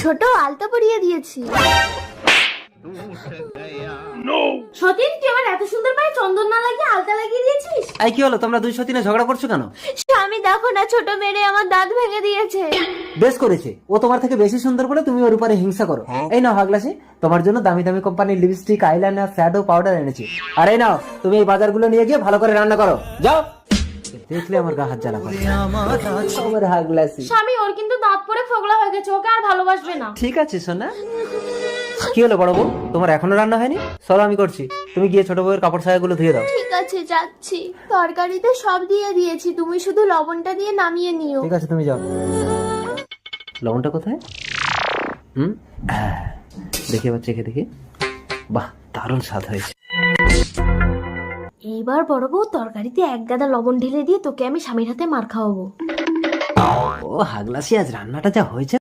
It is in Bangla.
ছোট আলতা পরিয়ে দিয়েছি। সতীন, তুই আমার এত সুন্দর পায়ে চন্দন না লাগিয়ে আলতা লাগিয়ে দিয়েছিস। এই কি হলো, তোমরা দুই সতীনে ঝগড়া করছো কেন? স্বামী দেখো না, ছোট মেরে আমার দাঁত ভেঙে দিয়েছে। বেশ করেছে, ও তোমার থেকে বেশি সুন্দর বলে তুমি ওর উপরে হিংসা করো। এই নাও হাগলাসি, তোমার জন্য দামি দামি কোম্পানির লিপস্টিক, আইলাইনার, শ্যাডো, পাউডার এনেছি। আর এই নাও, তুমি এই বাজারগুলো নিয়ে গিয়ে ভালো করে রান্না করো, যাও। দেখলে আমার গা হাত জ্বালা করে আমার হাগলাসি। স্বামী, ওর কিন্তু দাঁত পড়ে ফোগলা হয়ে গেছে, ওকে আর ভালোবাসবে না। ঠিক আছে সোনা। কি হলো বড় বউ, তোমার এখনো রান্না হয়নি? চলো আমি করছি, তুমি গিয়ে ছোট বউয়ের কাপড় ছায়াগুলো ধুয়ে দাও। ঠিক আছে, যাচ্ছি। তরকারিতে সব দিয়ে দিয়েছি, তুমি শুধু লবণটা দিয়ে নামিয়ে নিও। ঠিক আছে, তুমি যাও। লবণটা কোথায়? দেখি এবার চেখে দেখি। বাহ, দারুণ স্বাদ হয়েছে। এইবার বড় বউ তরকারিতে এক গাদা লবণ ঢেলে দিয়ে তোকে আমি স্বামীর হাতে মার খাওয়াবো। ও হাগলাসি, আজ রান্নাটা যা হয়েছে